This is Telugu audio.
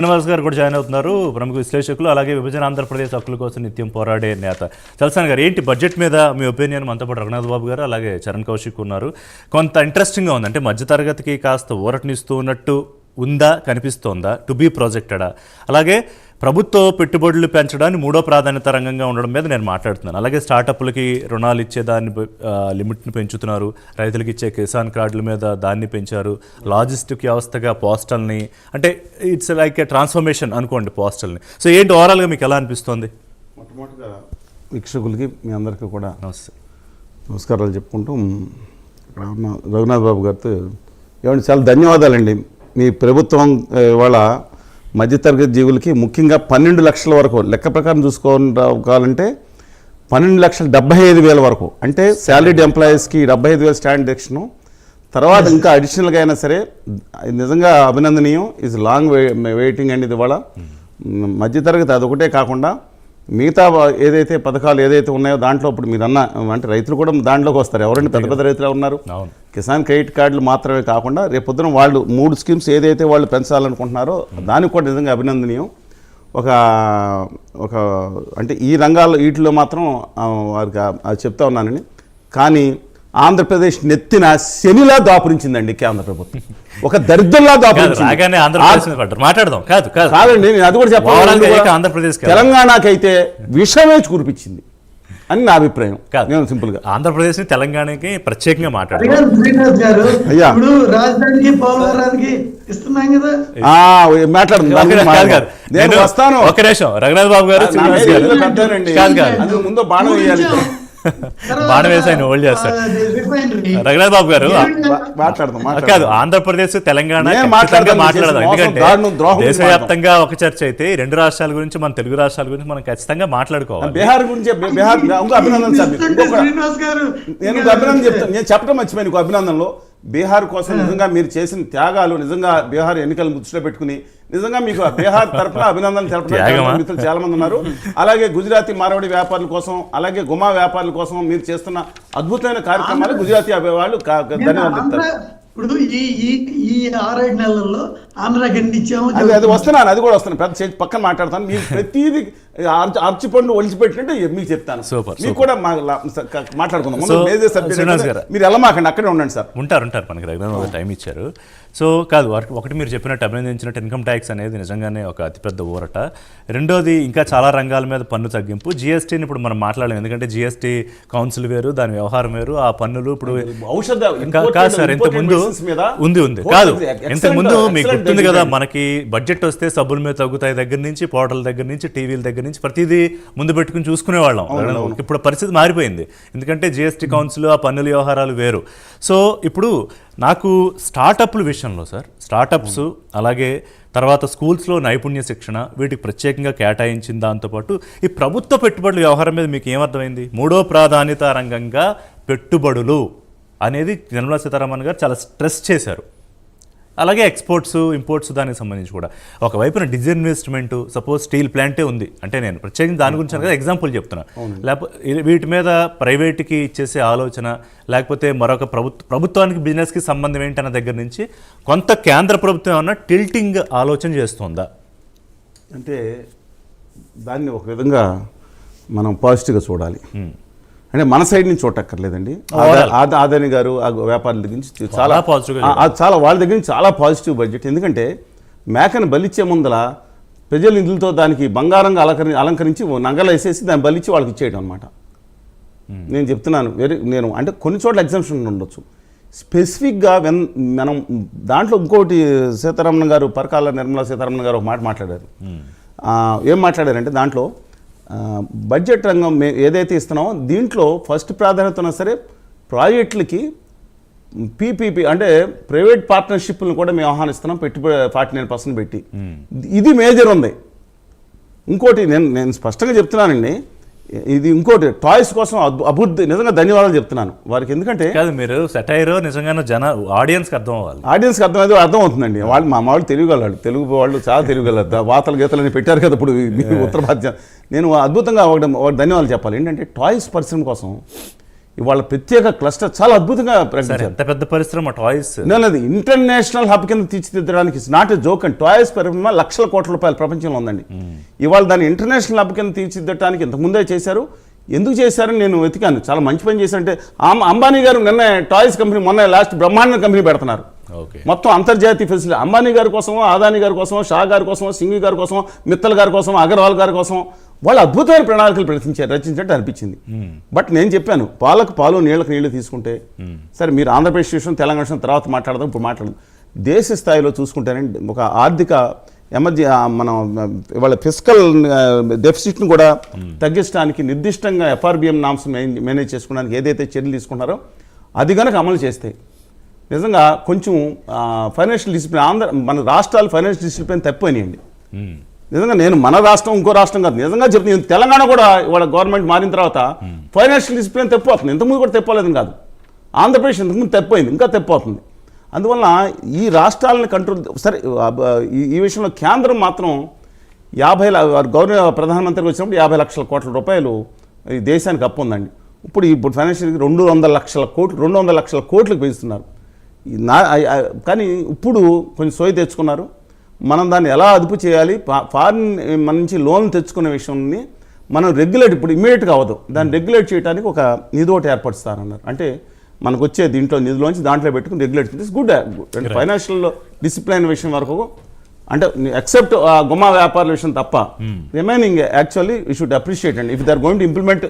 శ్రీనివాస్ గారు కూడా జాయిన్ అవుతున్నారు, ప్రముఖ విశ్లేషకులు, అలాగే విభజన ఆంధ్రప్రదేశ్ హక్కుల కోసం నిత్యం పోరాడే నేత. చలసాని గారు, ఏంటి బడ్జెట్ మీద మీ ఒపీనియన్? మనతో పాటు రఘునాథ్ బాబు గారు అలాగే చరణ్ కౌశిక్ ఉన్నారు. కొంత ఇంట్రెస్టింగ్గా ఉంది, అంటే మధ్యతరగతికి కాస్త ఊరటనిస్తూ ఉన్నట్టు ఉందా, కనిపిస్తోందా, టు బీ ప్రాజెక్టెడా? అలాగే ప్రభుత్వ పెట్టుబడులు పెంచడానికి మూడో ప్రాధాన్యత రంగంగా ఉండడం మీద నేను మాట్లాడుతున్నాను. అలాగే స్టార్టప్లకి రుణాలు ఇచ్చేదాన్ని లిమిట్ని పెంచుతున్నారు, రైతులకు ఇచ్చే కిసాన్ కార్డుల మీద దాన్ని పెంచారు, లాజిస్టిక్ వ్యవస్థగా పోస్టల్ని, అంటే ఇట్స్ లైక్ ఏ ట్రాన్స్ఫర్మేషన్ అనుకోండి పోస్టల్ని. సో ఏంటి ఓవరాల్గా మీకు ఎలా అనిపిస్తుంది? మొట్టమొదటిగా వీక్షకులకి మీ అందరికీ కూడా నమస్తే, నమస్కారాలు చెప్పుకుంటూ ఇక్కడ ఉన్న రఘునాథ్ బాబు గారితో ఏమంటే చాలా ధన్యవాదాలండి. మీ ప్రభుత్వం ఇవాళ మధ్యతరగతి జీవులకి ముఖ్యంగా 12 లక్షల వరకు లెక్క ప్రకారం చూసుకోవాలంటే 12,75,000 వరకు, అంటే శాలరీడ్ ఎంప్లాయీస్కి 75,000 స్టాండ్ డిడక్షన్, తర్వాత ఇంకా అడిషనల్గా అయినా సరే నిజంగా అభినందనీయం. ఈజ్ లాంగ్ వెయిటింగ్ అండి. ఇది ఇవాళ మధ్యతరగతి అదొకటే కాకుండా మిగతా ఏదైతే పథకాలు ఏదైతే ఉన్నాయో దాంట్లో ఇప్పుడు మీరు అన్న అంటే రైతులు కూడా దాంట్లోకి వస్తారు. ఎవరంటే పెద్ద పెద్ద రైతులు ఉన్నారు. కిసాన్ క్రెడిట్ కార్డులు మాత్రమే కాకుండా రేపొద్దున వాళ్ళు 3 స్కీమ్స్ ఏదైతే వాళ్ళు పెంచాలనుకుంటున్నారో దానికి కూడా నిజంగా అభినందనీయం. ఒక అంటే ఈ రంగాల్లో వీటిలో మాత్రం వారికి అది చెప్తా ఉన్నానని. కానీ ఆంధ్రప్రదేశ్ నెత్తిన శనిలా దాపురించిందండి కేంద్ర ప్రభుత్వం, ఒక దరిద్రంలా దాపురించింది. కాదండి, నేను అది కూడా చెప్పాలి. తెలంగాణకైతే విషమే కురిపించింది అని నా అభిప్రాయం. నేను సింపుల్ గా ఆంధ్రప్రదేశ్ తెలంగాణకి ప్రత్యేకంగా మాట్లాడారు. నేను వస్తాను. ఒక నిమిషం రఘునాథ్ బాబు గారు, ముందు బాణం వేయాలి, బాణం వేసి ఆయన హోల్డ్ చేస్తారు. రఘునాథ్ బాబు గారు కాదు, ఆంధ్రప్రదేశ్ తెలంగాణ మాట్లాడదాం, ఎందుకంటే దేశవ్యాప్తంగా ఒక చర్చ అయితే 2 రాష్ట్రాల గురించి, మన తెలుగు రాష్ట్రాల గురించి మనం ఖచ్చితంగా మాట్లాడుకోవాలి. బీహార్ గురించి అభినందన సార్, నేను అభినందన చెప్తాను. నేను చెప్పడం మర్చిపోయాను అభినందనలో. బీహార్ కోసం నిజంగా మీరు చేసిన త్యాగాలు, నిజంగా బీహార్ ఎన్నికలు దృష్టిలో పెట్టుకుని నిజంగా మీకు బీహార్ తరఫున అభినందనలు తెలపడం మిత్రులు చాలా మంది ఉన్నారు. అలాగే గుజరాతీ మారవాడి వ్యాపారుల కోసం, అలాగే గుమా వ్యాపారుల కోసం మీరు చేస్తున్న అద్భుతమైన కార్యక్రమాలు గుజరాతీ వాళ్ళు ధన్యవాదాలు చెప్తారు. ఇప్పుడు ఈ 6-7 నెలల్లో ఆంధ్ర గండిచ్చాము, అది వస్తున్నాను, అది కూడా వస్తాను, పెద్ద పక్కన మాట్లాడతాను. మీకు ప్రతిదీ అర్చిపండ్లు ఒలిచిపెట్టినట్టు మీకు చెప్తాను. మీకు కూడా మాట్లాడుకుందాం. మీరు ఎలా మాకండి, అక్కడే ఉండండి సార్. ఉంటారు మనకి దగ్గర టైం ఇచ్చారు. సో కాదు, ఒకటి మీరు చెప్పినట్టు అభినందించినట్టు ఇన్కమ్ ట్యాక్స్ అనేది నిజంగానే ఒక అతిపెద్ద ఊరట. రెండోది ఇంకా చాలా రంగాల మీద పన్ను తగ్గింపు. జిఎస్టీని ఇప్పుడు మనం మాట్లాడలేము, ఎందుకంటే జిఎస్టీ కౌన్సిల్ వేరు, దాని వ్యవహారం వేరు, ఆ పన్నులు ఇప్పుడు కాదు సార్. ఇంతకుముందు ఉంది కాదు, ఇంతకుముందు మీకు గుర్తుంది కదా, మనకి బడ్జెట్ వస్తే సబ్బుల మీద తగ్గుతాయి దగ్గర నుంచి, పౌడర్ల దగ్గర నుంచి, టీవీల దగ్గర నుంచి ప్రతిదీ ముందు పెట్టుకుని చూసుకునేవాళ్ళం. ఇప్పుడు పరిస్థితి మారిపోయింది, ఎందుకంటే జిఎస్టీ కౌన్సిల్, ఆ పన్నుల వ్యవహారాలు వేరు. సో ఇప్పుడు నాకు స్టార్టప్ల విషయంలో సార్, స్టార్టప్స్ అలాగే తర్వాత స్కూల్స్లో నైపుణ్య శిక్షణ, వీటికి ప్రత్యేకంగా కేటాయించిన దాంతోపాటు ఈ ప్రభుత్వ పెట్టుబడుల వ్యవహారం మీద మీకు ఏమర్థమైంది? మూడో ప్రాధాన్యత రంగంగా పెట్టుబడులు అనేది నిర్మలా సీతారామన్ గారు చాలా స్ట్రెస్ చేశారు. అలాగే ఎక్స్పోర్ట్స్, ఇంపోర్ట్స్, దానికి సంబంధించి కూడా ఒకవైపున డిజిన్వెస్ట్మెంట్, సపోజ్ స్టీల్ ప్లాంటే ఉంది అంటే నేను ప్రత్యేకించి దాని గురించి కదా ఎగ్జాంపుల్ చెప్తున్నా. లేకపోతే వీటి మీద ప్రైవేట్కి ఇచ్చేసే ఆలోచన, లేకపోతే మరొక ప్రభుత్వానికి బిజినెస్కి సంబంధం ఏంటన్న దగ్గర నుంచి కొంత కేంద్ర ప్రభుత్వం ఏమన్నా టిల్టింగ్ ఆలోచన చేస్తుందా? అంటే దాన్ని ఒక విధంగా మనం పాజిటివ్గా చూడాలి. అంటే మన సైడ్ నుంచి చూడక్కర్లేదండి. ఆదాని గారు ఆ వ్యాపారుల దగ్గర నుంచి చాలా వాళ్ళ దగ్గర నుంచి చాలా పాజిటివ్ బడ్జెట్. ఎందుకంటే మేకను బలిచ్చే ముందల ప్రజల నిధులతో దానికి బంగారంగా అలంకరించి నగలు వేసేసి దాన్ని బలిచ్చి వాళ్ళకి ఇచ్చేయడం అనమాట. నేను చెప్తున్నాను, నేను అంటే కొన్ని చోట్ల ఎగ్జామ్షన్ ఉండొచ్చు. స్పెసిఫిక్గా మనం దాంట్లో ఇంకోటి సీతారామన్ గారు, పరకాల నిర్మలా సీతారామన్ గారు ఒక మాట మాట్లాడారు. ఏం మాట్లాడారంటే దాంట్లో బడ్జెట్ రంగం ఏదైతే ఇస్తున్నామో దీంట్లో ఫస్ట్ ప్రాధాన్యత ఉన్నా సరే ప్రాజెక్టులకి పీపీపీ అంటే ప్రైవేట్ పార్ట్నర్షిప్లను కూడా మేము ఆహ్వానిస్తున్నాం, పెట్టుబడి 49% పెట్టి. ఇది మేజర్ ఉంది. ఇంకోటి నేను స్పష్టంగా చెప్తున్నానండి, ఇది ఇంకోటి టాయ్స్ కోసం అభివృద్ధి నిజంగా ధన్యవాదాలు చెప్తున్నాను వారికి. ఎందుకంటే కాదు, మీరు సెటైర్ నిజంగా ఆడియన్స్కి అర్థం అవ్వాలి, ఆడియన్స్కి అర్థం అవుతుందండి. వాళ్ళు మా వాళ్ళు తెలుగు వాళ్ళు చాలా తెలుగుగలరు. వాతల గీతలని పెట్టారు కదా ఇప్పుడు ఉత్తర భారత. నేను అద్భుతంగా ఒక ధన్యవాదాలు చెప్పాలి. ఏంటంటే టాయ్స్ పరిశ్రమ కోసం ఇవాళ ప్రత్యేక క్లస్టర్ చాలా అద్భుతంగా సార్ ప్రకటించారు. ఎంత పెద్ద పరిశ్రమ టాయ్స్. నేను ఇంటర్నేషనల్ హబ్ కింద తీర్చిదిద్దడానికి it's not a joke and toys పరిశ్రమ లక్షల కోట్ల రూపాయల ప్రపంచంలో ఉందండి. ఇవాళ దాన్ని ఇంటర్నేషనల్ హబ్ కింద తీర్చిదిద్దడానికి ఇంతకుముందే చేశారు. ఎందుకు చేశారని నేను వెతికాను. చాలా మంచి పని చేశారంటే అంబానీ గారు నిన్న టాయ్స్ కంపెనీ మొన్న లాస్ట్ బ్రహ్మాండ కంపెనీ పెడుతున్నారు. ఓకే. మొత్తం అంతర్జాతీయ ఫెసిలిటీ అంబానీ గారి కోసమో, అదానీ గారి కోసమో, షా గారి కోసమో, సింఘి గారి కోసమో, మిత్తల్ గారి కోసం, అగర్వాల్ గారి కోసం వాళ్ళు అద్భుతమైన ప్రణాళికలు రచించినట్టు అనిపించింది. బట్ నేను చెప్పాను పాలకు పాలు నీళ్ళకి నీళ్లు తీసుకుంటే సరే మీరు ఆంధ్రప్రదేశ్ విషయం తెలంగాణ విషయం తర్వాత మాట్లాడదాం, ఇప్పుడు మాట్లాడదాం. దేశ స్థాయిలో చూసుకుంటేనండి ఒక ఆర్థిక మనం ఇవాళ ఫిజికల్ డెఫిసిట్ను కూడా తగ్గించడానికి నిర్దిష్టంగా FRBM నామ్స్ మేనేజ్ చేసుకోవడానికి ఏదైతే చర్యలు తీసుకుంటారో అది కనుక అమలు చేస్తే నిజంగా కొంచెం ఫైనాన్షియల్ డిసిప్లిన్ మన రాష్ట్రాలు ఫైనాన్షియల్ డిసిప్లిన్ తప్పిపోయినాయండి. నిజంగా నేను మన రాష్ట్రం ఇంకో రాష్ట్రం కాదు, నిజంగా చెప్తాను. తెలంగాణ కూడా ఇవాళ గవర్నమెంట్ మారిన తర్వాత ఫైనాన్షియల్ డిసిప్లిన్ తప్పిపోతుంది. ఇంతకుముందు కూడా తప్పిపోలేదని కాదు, ఆంధ్రప్రదేశ్ ఇంతకుముందు తప్పిపోయింది, ఇంకా తప్పిపోతుంది. అందువల్ల ఈ రాష్ట్రాలను కంట్రోల్ సరే ఈ విషయంలో కేంద్రం మాత్రం గౌరవ ప్రధానమంత్రికి వచ్చినప్పుడు 50 లక్షల కోట్ల రూపాయలు ఈ దేశానికి అప్పు ఉందండి. ఇప్పుడు ఫైనాన్షియల్ 200 లక్షల కోట్లకు పెంచుతున్నారు. కానీ ఇప్పుడు కొంచెం సోయి తెచ్చుకున్నారు. మనం దాన్ని ఎలా అదుపు చేయాలి, ఫారిన్ మన నుంచి లోన్లు తెచ్చుకునే విషయాన్ని మనం రెగ్యులేట్ ఇప్పుడు ఇమ్మీడియట్గా అవ్వదు, దాన్ని రెగ్యులేట్ చేయడానికి ఒక నిధి ఒకటి ఏర్పరుస్తారన్నారు. అంటే మనకు వచ్చే దీంట్లో నిధులోంచి దాంట్లో పెట్టుకుని రెగ్యులేట్ చేస్తే గుడ్. అంటే ఫైనాన్షియల్ డిసిప్లైన్ విషయం వరకు అంటే ఎక్సెప్ట్ గుమ్మా వ్యాపారాల విషయం తప్ప remaining actually we should appreciate and if they are going to implement